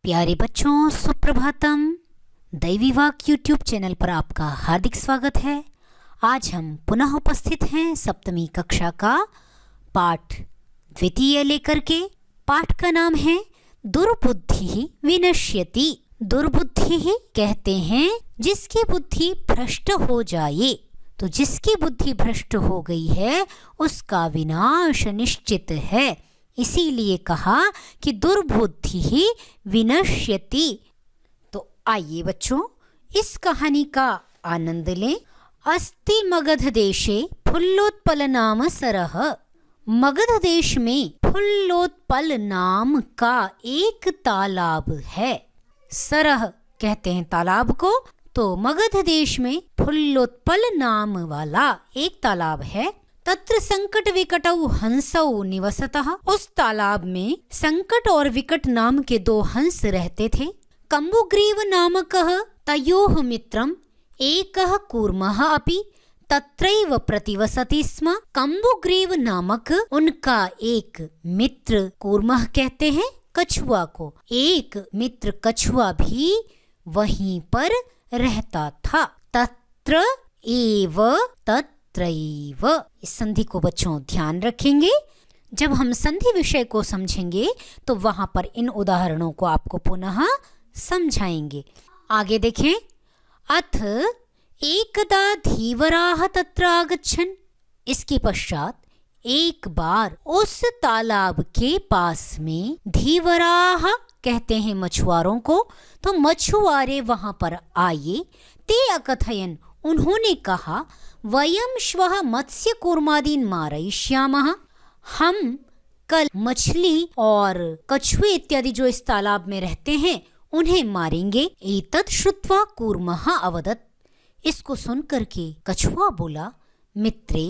प्यारे बच्चों, सुप्रभातम। दैवी वाक यूट्यूब चैनल पर आपका हार्दिक स्वागत है। आज हम पुनः उपस्थित हैं सप्तमी कक्षा का पाठ द्वितीय लेकर के। पाठ का नाम है दुर्बुद्धि विनश्यति। दुर्बुद्धि कहते हैं जिसकी बुद्धि भ्रष्ट हो जाए। तो जिसकी बुद्धि भ्रष्ट हो गई है उसका विनाश निश्चित है। इसीलिए कहा कि दुर्बुद्धि विनश्यति। तो आइए बच्चों इस कहानी का आनंद लें। अस्ति मगध देशे फुल्लोत्पल नाम सरह। मगध देश में फुल्लोत्पल नाम का एक तालाब है। सरह कहते हैं तालाब को। तो मगध देश में फुल्लोत्पल नाम वाला एक तालाब है। तत्र संकट विकटौ हंसौ निवसतः। उस तालाब में संकट और विकट नाम के दो हंस रहते थे। कम्बुग्रीव नामकः तयोः मित्रम् एकः कूर्मः अपि तत्रैव प्रतिवसति स्म। कम्बुग्रीव नामक उनका एक मित्र, कूर्मः कहते हैं कछुआ को, एक मित्र कछुआ भी वहीं पर रहता था। तत्र एव तत्रैव। इस संधि को बच्चों ध्यान रखेंगे। जब हम संधि विषय को समझेंगे तो वहां पर इन उदाहरणों को आपको पुनः समझाएंगे। आगे देखें। अथ एकदा धीवराः तत्र आगच्छन्। इसके पश्चात एक बार उस तालाब के पास में, धीवराः कहते हैं मछुआरों को, तो मछुआरे वहां पर आए। ते अकथयन्, उन्होंने कहा, वयम श्वः मत्स्य कूर्मादीन मारयिष्यामः। हम कल मछली और कछुए इत्यादि जो इस तालाब में रहते हैं उन्हें मारेंगे। एतत् श्रुत्वा कूर्मः अवदत्। इसको सुन करके कछुआ बोला, मित्रे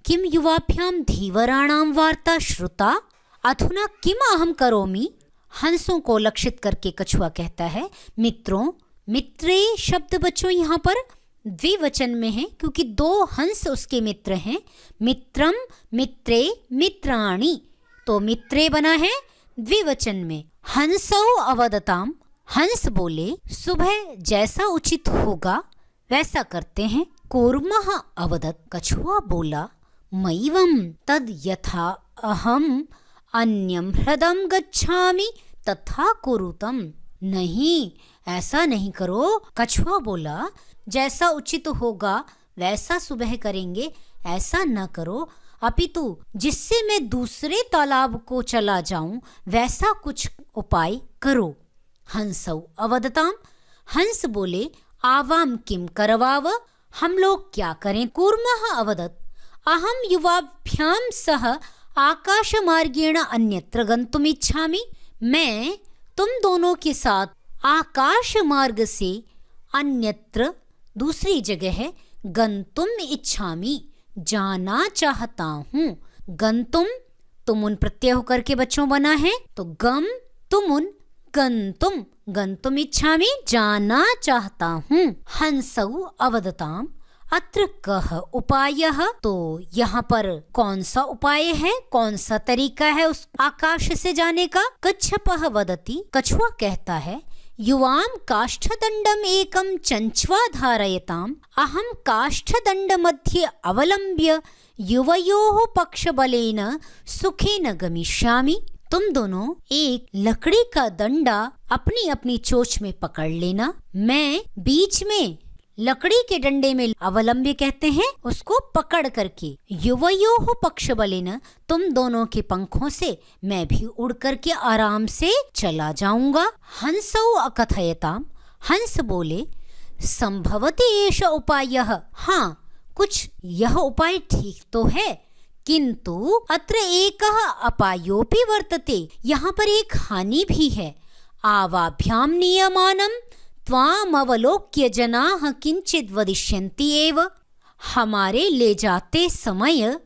किम युवाभ्यां धीवराणां वार्ता श्रुता अधुना किम अहम करोमि। हंसों को लक्षित करके कछुआ कहता है, मित्रों, मित्रे शब्द बच्चों यहाँ पर द्विवचन में है क्योंकि दो हंस उसके मित्र हैं। मित्रम, मित्रे, मित्राणि। तो मित्रे बना है द्विवचन में। हंसौ अवदताम, हंस बोले, सुबह जैसा उचित होगा वैसा करते हैं। कूर्मः अवदत्, कछुआ बोला, मैवं तद यथा अहम अन्यम हृदम गच्छामि तथा कुरुतम। नहीं, ऐसा नहीं करो। कछुआ बोला, जैसा उचित होगा वैसा सुबह करेंगे, ऐसा न करो, अपितु जिससे मैं दूसरे तालाब को चला जाऊं वैसा कुछ उपाय करो। हंसौ अवदताम, हंस बोले, आवाम किम करवाव, हम लोग क्या करें। कूर्मः अवदत्, अहम युवाभ्याम सह आकाश मार्गेण अन्यत्र गन्तुम इच्छामि। मैं तुम दोनों के साथ आकाश मार्ग से अन्यत्र, दूसरी जगह है, गंतुम इच्छामि, जाना चाहता हूँ। गंतुम तुमुन प्रत्यय होकर के बच्चों बना है। तो गम तुमुन, गंतुम, गंतुम इच्छामि, जाना चाहता हूँ। हंसौ अवदताम, अत्र कः उपायः। तो यहाँ पर कौन सा उपाय है, कौन सा तरीका है उस आकाश से जाने का। कच्छपः वदति, कछुआ कहता है, युवाम काष्ठदंडम एकम चंच्वा धारयताम, अहम काष्ठदंड मध्ये अवलंब्य युवयोः पक्षबलेन सुखेन गमिष्यामि। तुम दोनों एक लकड़ी का दंडा अपनी अपनी चोंच में पकड़ लेना, मैं बीच में लकड़ी के डंडे में, अवलंब्य कहते हैं उसको पकड़ करके, युवयोः पक्षबलेन, तुम दोनों के पंखों से मैं भी उड़ करके आराम से चला जाऊंगा। हंसौ अकथयताम, हंस बोले, संभवति एष उपायः। हाँ, कुछ यह उपाय ठीक तो है, किंतु अत्र एकः अपायोपि वर्तते, यहाँ पर एक हानि भी है। आवाभ्याम नियमानम त्वामवलोक्य जनाः किंचित वदिष्यन्ति एव। हमारे ले जाते समय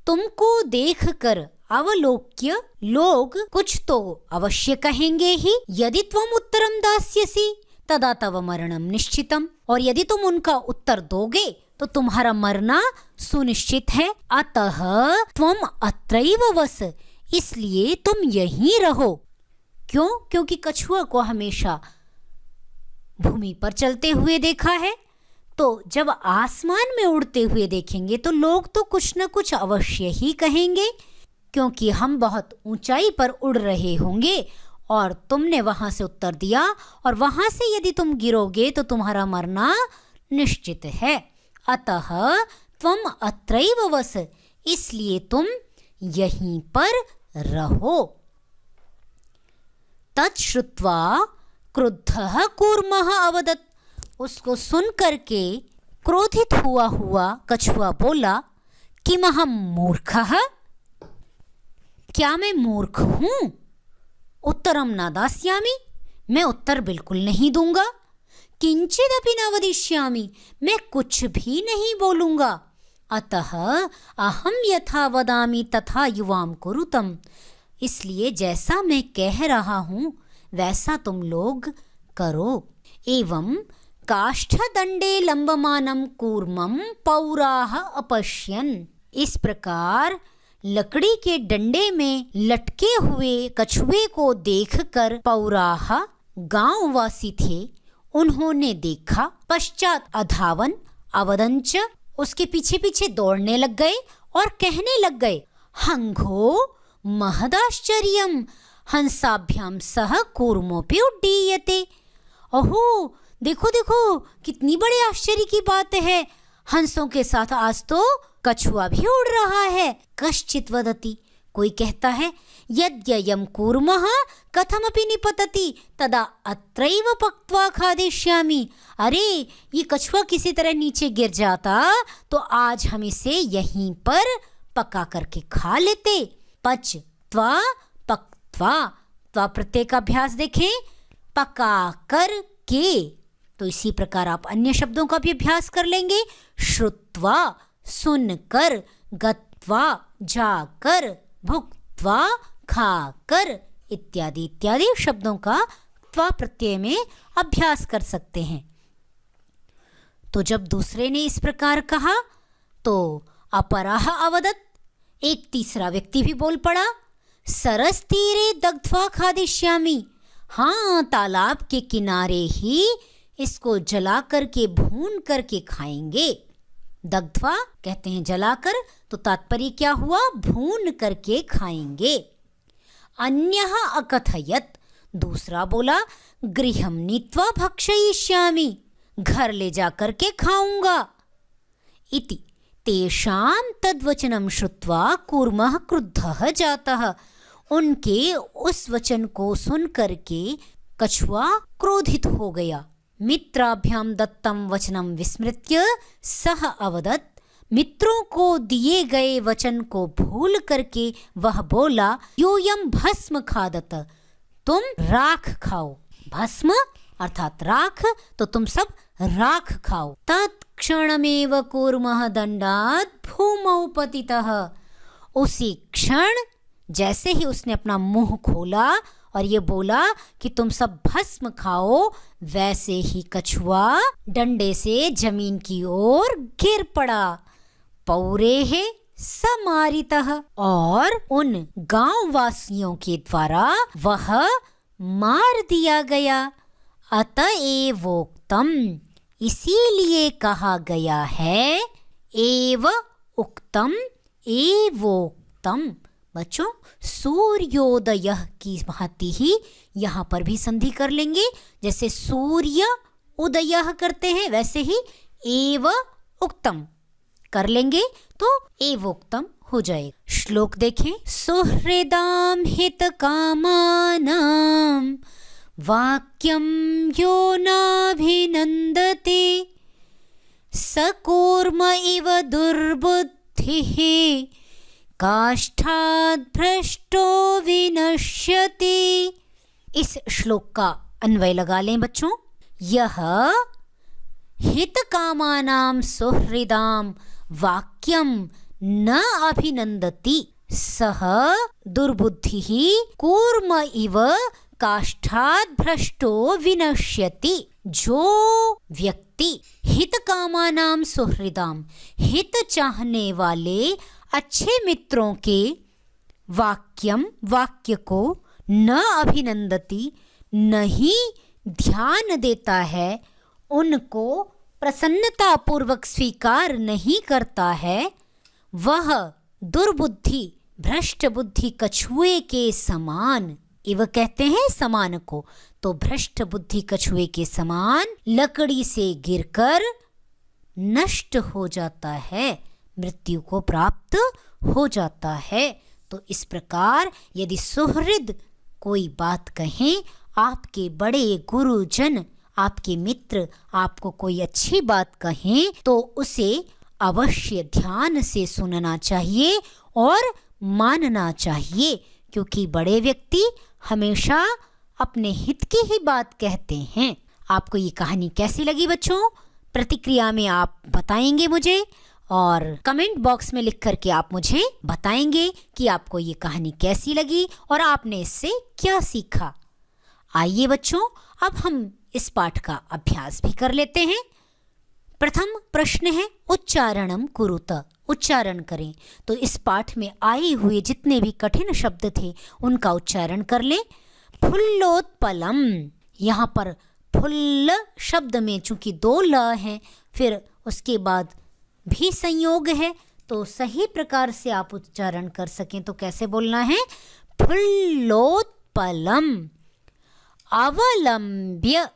तुमको देखकर अवलोक्य लोग कुछ तो अवश्य कहेंगे ही। यदि त्वम उत्तरम दास्यसि तदा तव मरणम निश्चितम। और यदि तुम उनका उत्तर दोगे तो तुम्हारा मरना सुनिश्चित है। अतः त्वम अत्रैव वस, इसलिए तुम यहीं रहो। क्यों? क्योंकि कछुआ को हमेशा भूमि पर चलते हुए देखा है, तो जब आसमान में उड़ते हुए देखेंगे तो लोग तो कुछ न कुछ अवश्य ही कहेंगे, क्योंकि हम बहुत ऊंचाई पर उड़ रहे होंगे और तुमने वहां से उत्तर दिया, और वहां से यदि तुम गिरोगे तो तुम्हारा मरना निश्चित है। अतः त्वम अत्रैव वस, इसलिए तुम यहीं पर रहो। तच्छ्रुत्वा क्रुद्धः कूर्मः अवदत्, उसको सुन करके क्रोधित हुआ हुआ कछुआ बोला, किमहं मूर्खः, क्या मैं मूर्ख हूं? उत्तरम न दास्यामि, मैं उत्तर बिल्कुल नहीं दूंगा। किंचिदपि न वदिष्यामि, मैं कुछ भी नहीं बोलूंगा। अतः अहम यथा वदामि तथा युवाम कुरुतम, इसलिए जैसा मैं कह रहा हूं वैसा तुम लोग करो। एवं काष्ठदंडे लंबमानं कूर्मं पौराः अपश्यन्, इस प्रकार लकड़ी के डंडे में लटके हुए कछुए को देखकर पौराह गांववासी थे, उन्होंने देखा। पश्चात अधावन अवदंच, उसके पीछे पीछे दौड़ने लग गए और कहने लग गए, हंघो महदाश्चर्यम हंसाभ्याम सह कूर्मोपि उड्डीयते। ओहो, देखो देखो कितनी बड़े आश्चर्य की बात है, हंसों के साथ आज तो कछुआ भी उड़ रहा है। कश्चित् वदति, कोई कहता है, यद्ययं कूर्मः कथमपि निपतति तदा अत्रैव पक्त्वा खादिष्यामि। अरे, ये कछुआ किसी तरह नीचे गिर जाता तो आज हम इसे यहीं पर पका करके खा लेते। पच त्वा पक्त्वा, त्वा प्रत्यय का अभ्यास देखें, पका कर के, तो इसी प्रकार आप अन्य शब्दों का भी अभ्यास कर लेंगे। श्रुत्वा सुनकर, गत्वा जाकर, भुक्त्वा खाकर, इत्यादि इत्यादि शब्दों का त्वा प्रत्यय में अभ्यास कर सकते हैं। तो जब दूसरे ने इस प्रकार कहा तो अपराह अवदत्, एक तीसरा व्यक्ति भी बोल पड़ा, सरस तीरे दग्ध्वा खादिष्यामि, हाँ तालाब के किनारे ही इसको जला करके भून करके खाएंगे। दग्ध्वा कहते हैं जलाकर, तो तात्पर्य क्या हुआ, भून करके खाएंगे। अन्यः अकथयत्, दूसरा बोला, गृहं नीत्वा भक्षयिष्यामि, घर ले जा करके खाऊंगा। इति तेषां तद्वचनं श्रुत्वा कूर्मः क्रुद्धः जातः, उनके उस वचन को सुन करके कछुआ क्रोधित हो गया। मित्राभ्याम दत्तम वचनम विस्मृत्य सह अवदत्, मित्रों को दिए गए वचन को भूल करके वह बोला, योयम भस्म खादत, तुम राख खाओ। भस्म अर्थात राख, तो तुम सब राख खाओ। तत्क्षणमेव कूर्मः दंडात् भूमौ पतितः, उसी क्षण जैसे ही उसने अपना मुंह खोला और ये बोला कि तुम सब भस्म खाओ, वैसे ही कछुआ डंडे से जमीन की ओर गिर पड़ा। पौरेः समारितः, और उन गांव वासियों के द्वारा वह मार दिया गया। अतएवोक्तम, इसीलिए कहा गया है, एव उक्तम एवोक्तम। बच्चों, सूर्योदय की भांति ही यहाँ पर भी संधि कर लेंगे, जैसे सूर्य उदय करते हैं वैसे ही एव उक्तम कर लेंगे तो एवोक्तम हो जाएगा। श्लोक देखें, सुहृदाम हित कामानाम वाक्यम यो नाभिनंदते सकूर्म इव दुर्बुद्धिः काष्ठाद् भ्रष्टो विनश्यति। इस श्लोक का अन्वय लगा लें बच्चों। यह हित कामानाम सुहृदाम वाक्यम न अभिनंदति सह दुर्बुद्धिः कूर्म इव काष्ठाद् भ्रष्टो विनश्यति। जो व्यक्ति हित कामानाम सुहृदाम, हित चाहने वाले अच्छे मित्रों के वाक्यम, वाक्य को न अभिनंदति, नहीं ध्यान देता है, उनको प्रसन्नता पूर्वक स्वीकार नहीं करता है, वह दुर्बुद्धि भ्रष्ट बुद्धि कछुए के समान, इव कहते हैं समान को, तो भ्रष्ट बुद्धि कछुए के समान लकड़ी से गिरकर नष्ट हो जाता है, मृत्यु को प्राप्त हो जाता है। तो इस प्रकार यदि सुहृद कोई बात कहें, आपके बड़े गुरुजन, आपके मित्र आपको कोई अच्छी बात कहें, तो उसे अवश्य ध्यान से सुनना चाहिए और मानना चाहिए, क्योंकि बड़े व्यक्ति हमेशा अपने हित की ही बात कहते हैं। आपको ये कहानी कैसी लगी बच्चों? प्रतिक्रिया में आप बताएंगे मुझे, और कमेंट बॉक्स में लिख करके आप मुझे बताएंगे कि आपको ये कहानी कैसी लगी और आपने इससे क्या सीखा। आइए बच्चों, अब हम इस पाठ का अभ्यास भी कर लेते हैं। प्रथम प्रश्न है उच्चारणम कुरुत, उच्चारण करें। तो इस पाठ में आए हुए जितने भी कठिन शब्द थे उनका उच्चारण कर लें। फुल्लोत्पलम, यहाँ पर फुल्ल शब्द में चूंकि 2 ल हैं, फिर उसके बाद भी संयोग है, तो सही प्रकार से आप उच्चारण कर सकें तो कैसे बोलना है? फुल्लोत्पलम। अवलंब्य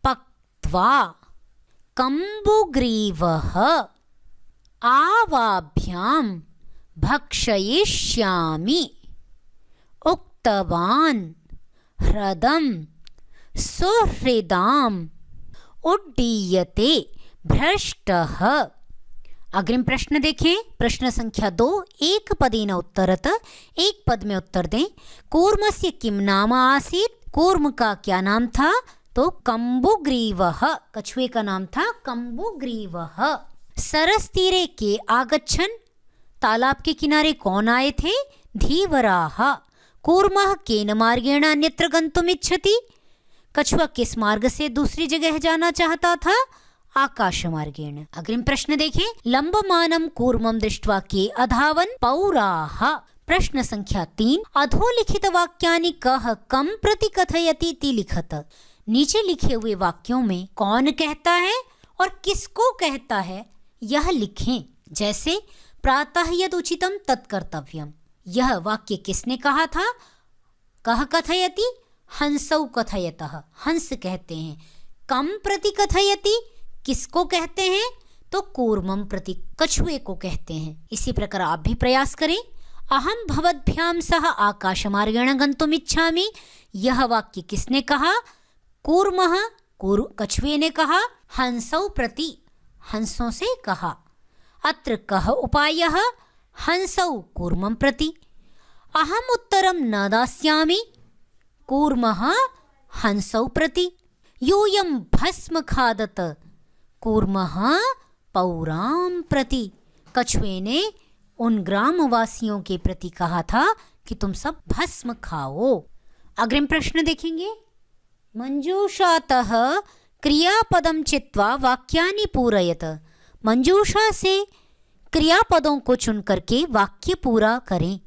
पक्त्वा कम्बुग्रीवः आवाभ्यां भक्षयिष्यामि उक्तवान् ह्रदं सुहृदाम् उड्डीयते भ्रष्टः। अग्रिम प्रश्न देखें, प्रश्न संख्या 2। एक पदेन उत्तरत, एक पद में उत्तर दें। कूर्मस्य किम नाम आसीत्, कूर्म का क्या नाम था? तो कम्बुग्रीवः, कछुए का नाम था कम्बुग्रीवः। सरस तीरे के आगच्छन्, तालाब के किनारे कौन आए थे? धीवराः। कूर्मः केन मार्गेण अन्यत्र गन्तुम् इच्छति, कछुआ किस मार्ग से दूसरी जगह जाना चाहता था? आकाश मार्गेण। अग्रिम प्रश्न देखें, लंबमानं कूर्मं दृष्ट्वा के अधावन् पौराः। प्रश्न संख्या 3। अधोलिखित वाक्यानि कः कं प्रति कथयति इति लिखत। नीचे लिखे हुए वाक्यों में कौन कहता है और किसको कहता है यह लिखें। जैसे प्रातः यद उचितम तत् कर्तव्यम, यह वाक्य किसने कहा था? कः कथयति, हंसौ कथयतः, हंस कहते हैं। कम प्रति कथयति, किसको कहते हैं? तो कूर्मम प्रति, कछुए को कहते हैं। इसी प्रकार आप भी प्रयास करें। अहम भवद्भ्याम सह आकाशमार्गेण गन्तुम् इच्छामि, यह वाक्य किसने कहा? कूर्मः, कछुए ने कहा। हंसौ प्रति, हंसों से कहा। अत्र कः उपायः? हंसौ कूर्मं प्रति। अहम उत्तरं न दास्यामि, कूर्मः हंसौ प्रति। यूयं भस्म खादत, कूर्मः पौरां प्रति। कछुए ने उन ग्रामवासियों के प्रति कहा था कि तुम सब भस्म खाओ। अग्रिम प्रश्न देखेंगे, मंजूषातः क्रियापदं चित्वा वाक्यानि पूरयत। मंजूषा से क्रियापदों को चुन करके वाक्य पूरा करें।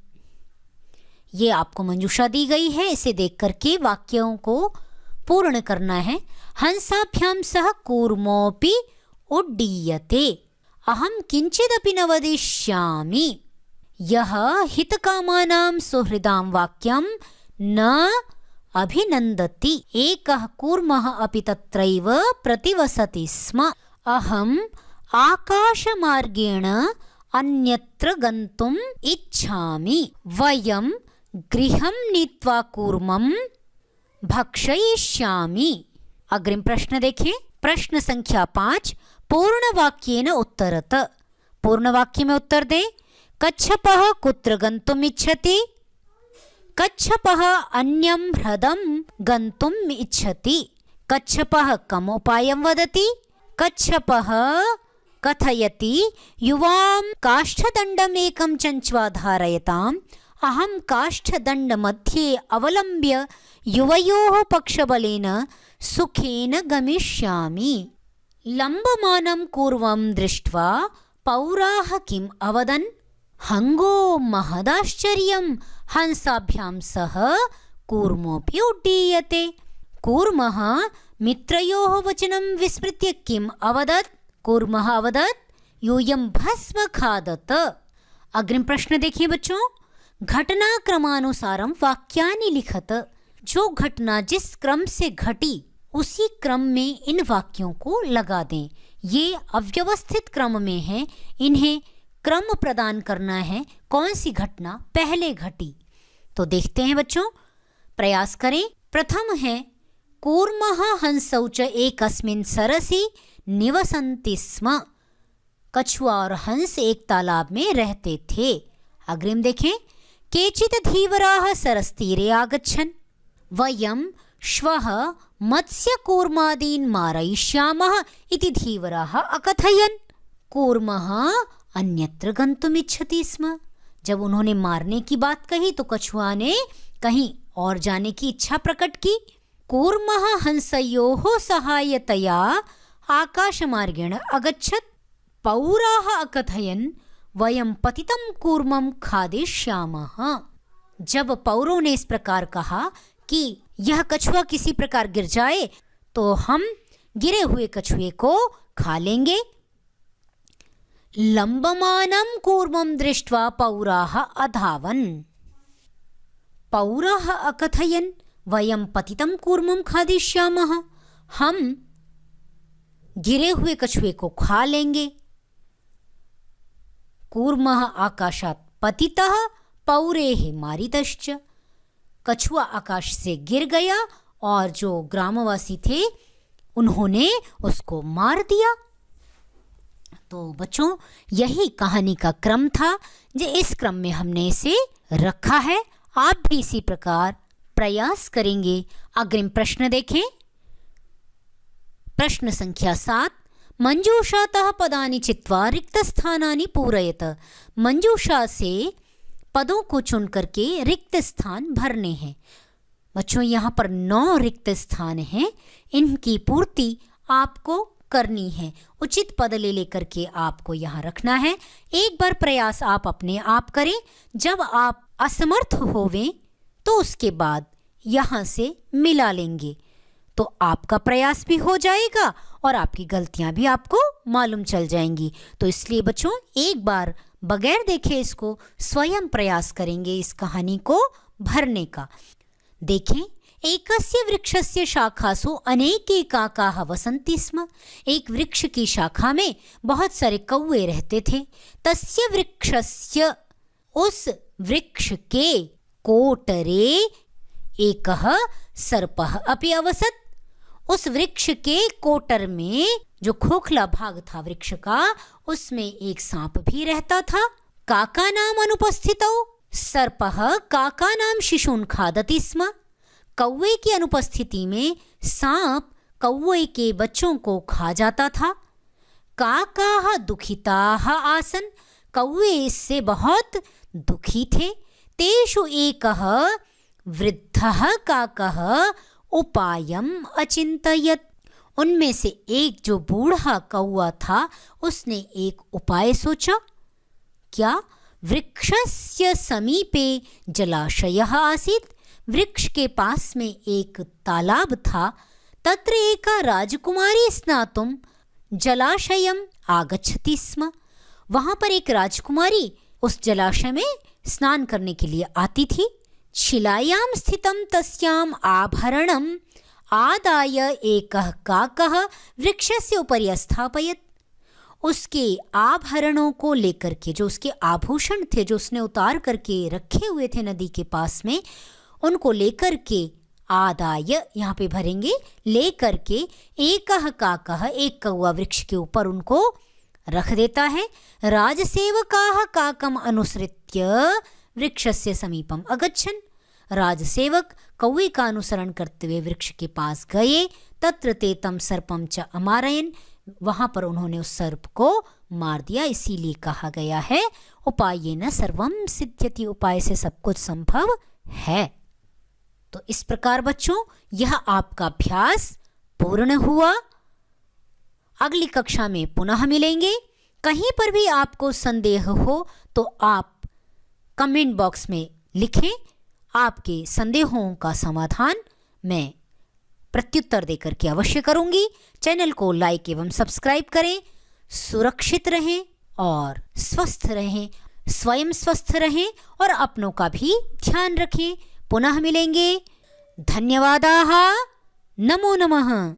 ये आपको मंजूषा दी गई है, इसे देख करके वाक्यों को पूर्ण करना है। हंसाभ्यां सह कूर्मोऽपि उड्डीयते, अहं किंचिदपि न वदिष्यामि। यह हितकामानां सुहृदां वाक्यं न अभिनन्दति। एकः कूर्मः अपि तत्रैव प्रतिवसति स्म। अहम् आकाशमार्गेण अन्यत्र गन्तुम् इच्छामि। वयं गृहं नीत्वा कूर्मं भक्षयिष्यामि। अग्रिम प्रश्न देखें, प्रश्न संख्या 5। पूर्ण वाक्येन उत्तरत। पूर्ण वाक्य में उत्तर दें। कच्छपः कुत्र गन्तुम् इच्छति? कच्छपः अन्यं ह्रदं गन्तुम् इच्छति। कच्छपः कम् उपायं वदति? कच्छपः कथयति युवां काष्ठदण्डम् एकं चञ्च्वा धारयताम्, अहं काष्ठदण्डमध्ये अवलम्ब्य युवयोः पक्षबलेन सुखेन गमिष्यामि। लम्बमानं कूर्मं दृष्ट्वा पौराः किम् अवदन्? हंगो महदाश्चर्यं हंसाभ्यां सह कूर्मोऽपि उड्डीयते। कूर्मः मित्रयोः वचनं विस्मृत्य किम् अवदत्? कूर्मः अवदत् यूयं भस्म खादत। अग्रिम प्रश्न देखिए बच्चों, घटना क्रमानुसारम वाक्यानि लिखत। जो घटना जिस क्रम से घटी उसी क्रम में इन वाक्यों को लगा दें। ये अव्यवस्थित क्रम में है, इन्हें क्रम प्रदान करना है। कौन सी घटना पहले घटी, तो देखते हैं बच्चों, प्रयास करें। प्रथम है कूर्मः हंसौ च एकस्मिन् सरसि निवसन्ति स्म। कछुआ और हंस एक तालाब में रहते थे। अग्रिम देखें, केचित् धीवराः सरस्तीरे आगच्छन्। वयं श्वः मत्स्यकूर्मादीन् मारयिष्यामः इति धीवराः अकथयन्। कूर्मः अन्यत्र गन्तुमिच्छति स्म। जब उन्होंने मारने की बात कही तो कछुआ ने कहीं और जाने की इच्छा प्रकट की। कूर्मः हंसयोः सहायतया आकाशमार्गेण अगच्छत्। पौराः अकथयन् वयं पतितं कूर्मं खादिष्यामः। जब पौरों ने इस प्रकार कहा कि यह कछुआ किसी प्रकार गिर जाए तो हम गिरे हुए कछुए को खा लेंगे। लंबमानं कूर्मं दृष्ट्वा पौराः अधावन्। पौराः अकथयन् वयं पतितं कूर्मं खादिष्यामः। हम गिरे हुए कछुए को खा लेंगे। कूर्मः आकाशात् पतितः पौरेः मारितश्च। कछुआ आकाश से गिर गया और जो ग्रामवासी थे उन्होंने उसको मार दिया। तो बच्चों, यही कहानी का क्रम था, जो इस क्रम में हमने इसे रखा है। आप भी इसी प्रकार प्रयास करेंगे। अग्रिम प्रश्न देखें, प्रश्न संख्या 7। मंजूषातः पदानि चित्वा रिक्त स्थानानि पूरयत। मंजूषा से पदों को चुन करके रिक्त स्थान भरने हैं। बच्चों, यहाँ पर 9 रिक्त स्थान हैं, इनकी पूर्ति आपको करनी है। उचित पद ले लेकर के आपको यहाँ रखना है। एक बार प्रयास आप अपने आप करें। जब आप असमर्थ होवें तो उसके बाद यहाँ से मिला लेंगे, तो आपका प्रयास भी हो जाएगा और आपकी गलतियाँ भी आपको मालूम चल जाएंगी। तो इसलिए बच्चों, एक बार बगैर देखे इसको स्वयं प्रयास करेंगे इस कहानी को भरने का। देखें, एकस्य वृक्षस्य शाखासु अनेके काकाः वसन्ति स्म। एक वृक्ष की शाखा में बहुत सारे कौवे रहते थे। तस्य वृक्षस्य, उस वृक्ष के कोटरे एकः सर्पः अपि अवसत्। उस वृक्ष के कोटर में जो खोखला भाग था वृक्ष का, उसमें एक सांप भी रहता था। काका नाम अनुपस्थितौ सर्पः काका नाम शिशून् खादति स्म। कौवे की अनुपस्थिति में सांप कौवे के बच्चों को खा जाता था। काकाः दुखिताः आसन्। कौवे इससे बहुत दुखी थे। तेषु एकः वृद्धः काकः उपायम् अचिन्तयत्। उनमें से एक जो बूढ़ा कौवा था उसने एक उपाय सोचा। क्या? वृक्षस्य समीपे जलाशयः आसीत्। वृक्ष के पास में एक तालाब था। तत्र एका राजकुमारी स्नातुं जलाशयम् आगच्छति स्म। वहां पर एक राजकुमारी उस जलाशय में स्नान करने के लिए आती थी। शिलायां स्थितं तस्याम् आभरणम् आदाय एकः काकः वृक्षस्य उपरि स्थापयत्। उसके आभरणों को लेकर के, जो उसके आभूषण थे जो उसने उतार करके रखे हुए थे नदी के पास में, उनको लेकर के आदाय यहाँ पे भरेंगे, लेकर के एकः काकः, एक कौवा वृक्ष के ऊपर उनको रख देता है। राजसेवकाः काकम् अनुसृत्य वृक्षस्य समीपम् अगच्छन्। राजसेवक कौवे का अनुसरण करते हुए वृक्ष के पास गए। तत्र ते तं सर्पं च अमारयन्। वहां पर उन्होंने उस सर्प को मार दिया। इसीलिए कहा गया है उपायेन सर्वं सिद्ध्यति। उपाय से सब कुछ संभव है। तो इस प्रकार बच्चों, यह आपका अभ्यास पूर्ण हुआ। अगली कक्षा में पुनः मिलेंगे। कहीं पर भी आपको संदेह हो तो आप कमेंट बॉक्स में लिखें। आपके संदेहों का समाधान मैं प्रत्युत्तर देकर के अवश्य करूंगी। चैनल को लाइक एवं सब्सक्राइब करें। सुरक्षित रहें और स्वस्थ रहें, स्वयं स्वस्थ रहें और अपनों का भी ध्यान रखें। पुनः मिलेंगे। धन्यवादाः। नमो नमः।